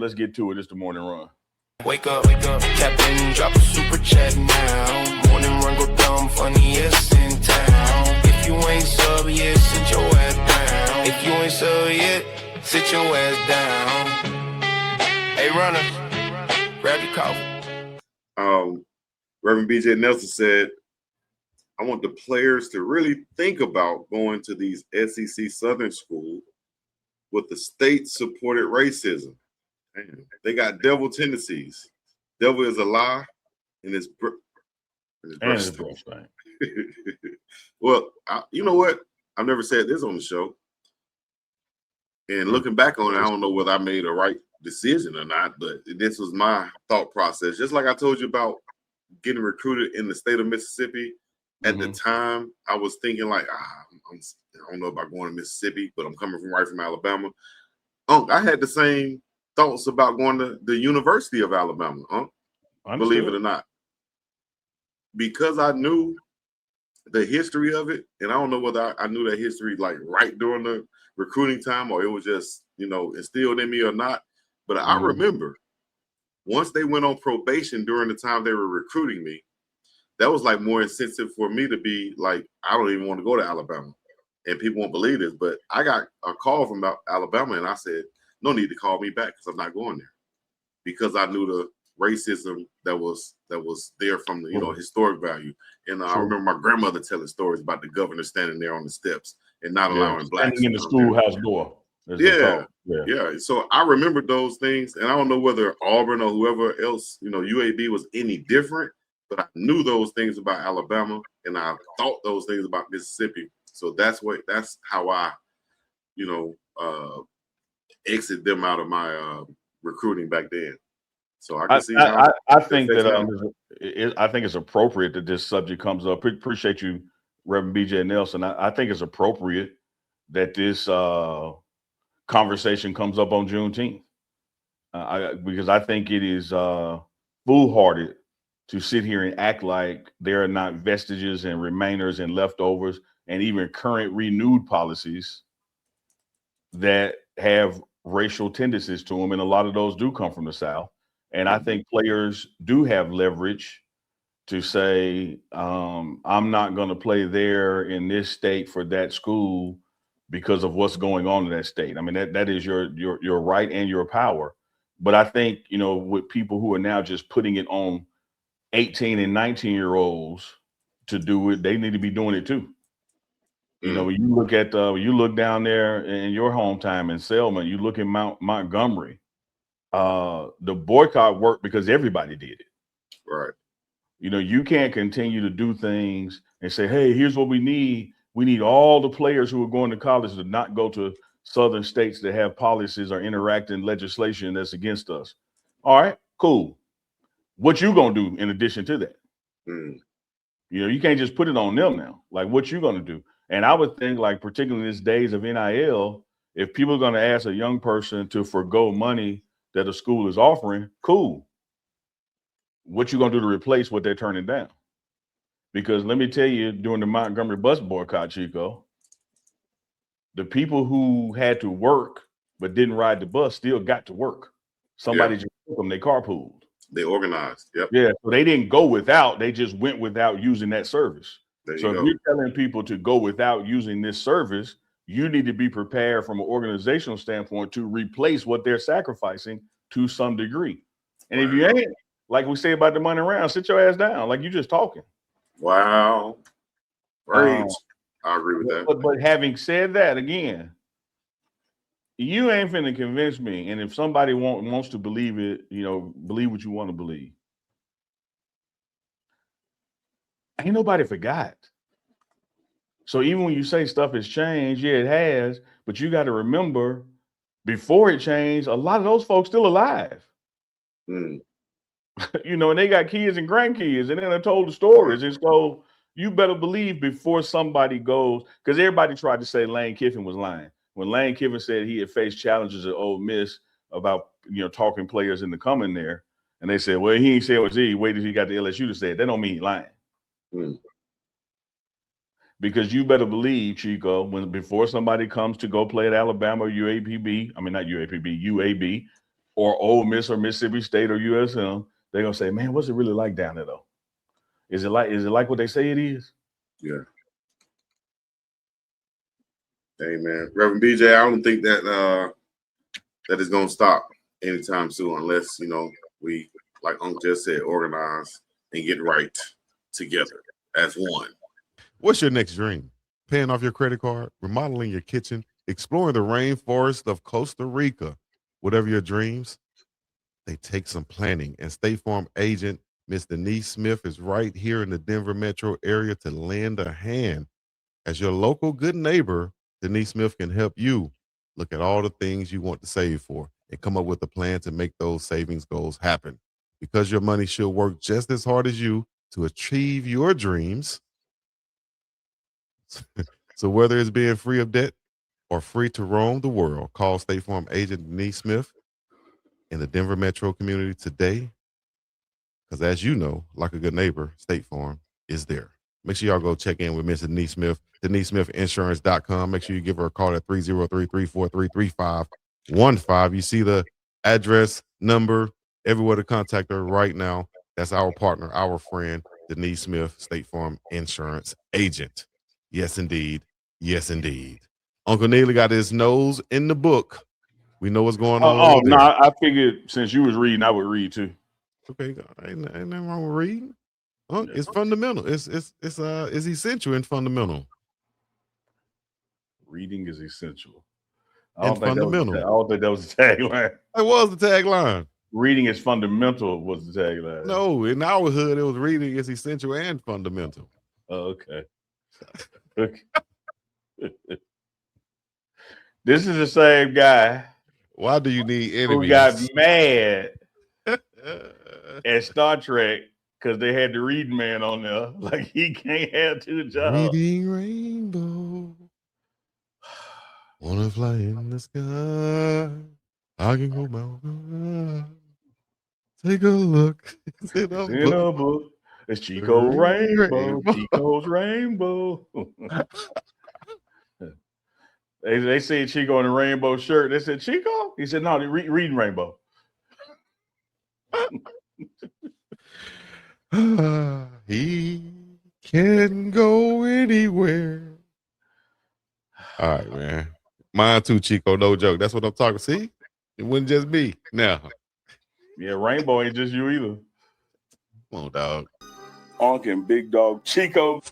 Let's get to it. It's the morning run. Wake up, Captain, drop a super chat now. Morning run go dumb, funniest in town. If you ain't sub yet, sit your ass down. If you ain't sub yet, sit your ass down. Hey, runner, grab your coffee. Reverend BJ Nelson said, I want the players to really think about going to these SEC Southern schools with the state-supported racism. Man, they got devil tendencies. Devil is a lie, and it's birthstone. Well, you know what? I've never said this on the show. And looking back on it, I don't know whether I made a right decision or not, but this was my thought process. Just like I told you about getting recruited in the state of Mississippi, at the time, I was thinking like, I don't know about going to Mississippi, but I'm coming from Alabama. I had the same thoughts about going to the University of Alabama, believe it or not. Because I knew the history of it, and I don't know whether I knew that history like right during the recruiting time or it was just, instilled in me or not. But I remember once they went on probation during the time they were recruiting me, that was like more incentive for me to be like, I don't even want to go to Alabama. And people won't believe this, but I got a call from Alabama and I said, no need to call me back because I'm not going there. Because I knew the racism that was there from the, historic value. And I remember my grandmother telling stories about the governor standing there on the steps and not allowing blacks. Standing in the schoolhouse door. Yeah. So I remember those things. And I don't know whether Auburn or whoever else, UAB was any different. But I knew those things about Alabama, and I thought those things about Mississippi. So that's how I, exit them out of my recruiting back then. So I can see how I think that I think it's appropriate that this subject comes up. Appreciate you, Reverend BJ Nelson. I think it's appropriate that this conversation comes up on Juneteenth because I think it is foolhardy to sit here and act like there are not vestiges and remainers and leftovers and even current renewed policies that have racial tendencies to them. And a lot of those do come from the South. And I think players do have leverage to say, I'm not going to play there in this state for that school because of what's going on in that state. I mean, that is your right and your power. But I think, with people who are now just putting it on 18 and 19-year-olds to do it, they need to be doing it too. When you look at you look down there in your hometown in Selma, you look at Montgomery, the boycott worked because everybody did it. Right. You can't continue to do things and say, hey, here's what we need. We need all the players who are going to college to not go to southern states that have policies or interact in legislation that's against us. All right, cool. What you gonna do in addition to that? You can't just put it on them now. Like, what you gonna do? And I would think, like, particularly in these days of NIL, if people are gonna ask a young person to forgo money that a school is offering, cool. What you gonna do to replace what they're turning down? Because let me tell you, during the Montgomery bus boycott, Chico, the people who had to work but didn't ride the bus still got to work. Somebody just took them, they carpooled. They organized. Yep. Yeah. So they didn't go without, they just went without using that service. So if you're telling people to go without using this service, you need to be prepared from an organizational standpoint to replace what they're sacrificing to some degree. And if you ain't, like we say about the money around, sit your ass down. Like you just talking. Wow. Right. I agree with that. But having said that, again, you ain't finna convince me. And if somebody wants to believe it, believe what you want to believe. Ain't nobody forgot. So even when you say stuff has changed, yeah, it has. But you got to remember, before it changed, a lot of those folks still alive. And they got kids and grandkids, and then they told the stories. And so you better believe before somebody goes, because everybody tried to say Lane Kiffin was lying. When Lane Kiffin said he had faced challenges at Ole Miss about, talking players into coming there, and they said, well, he ain't say what he waited till he got to LSU to say it. That don't mean he lying. Because you better believe, Chico, before somebody comes to go play at Alabama or UAB, or Ole Miss or Mississippi State or USM, they're gonna say, "Man, what's it really like down there, though? Is it like what they say it is?" Yeah. Hey man, Reverend BJ, I don't think that that is gonna stop anytime soon, unless we, like Unc just said, organize and get right together as one. What's your next dream? Paying off your credit card, remodeling your kitchen, exploring the rainforest of Costa Rica. Whatever your dreams, they take some planning. And State Farm agent Miss Denise Smith is right here in the Denver metro area to lend a hand. As your local good neighbor, Denise Smith can help you look at all the things you want to save for and come up with a plan to make those savings goals happen. Because your money should work just as hard as you to achieve your dreams. So whether it's being free of debt or free to roam the world, call State Farm agent Denise Smith in the Denver metro community today. Because as you know, like a good neighbor, State Farm is there. Make sure y'all go check in with Miss Denise Smith, DeniseSmithInsurance.com. Make sure you give her a call at 303-343-3515. You see the address, number, everywhere to contact her right now. That's our partner, our friend, Denise Smith, State Farm Insurance Agent. Yes, indeed. Yes, indeed. Uncle Neely got his nose in the book. We know what's going on over there. No, I figured since you was reading, I would read too. Okay, ain't nothing wrong with reading. It's fundamental. It's essential and fundamental. Reading is essential. I don't think that was the tagline. It was the tagline. Reading is fundamental was the tagline. No, in our hood, it was reading is essential and fundamental. Oh, okay. This is the same guy. Why do you need enemies? Who got mad at Star Trek because they had the reading man on there. Like he can't have two jobs. Reading rainbow. Wanna fly in the sky. I can go mountain. Take a look. It's in a book. It's Chico Rainbow. Chico's Rainbow. They said Chico in a rainbow shirt. They said, Chico? He said, no, they're reading Rainbow. He can go anywhere. All right, man. Mine too, Chico. No joke. That's what I'm talking. See? It wouldn't just be now. Yeah, Rainbow ain't just you either. Come on, dog. Onk and Big Dog Chico.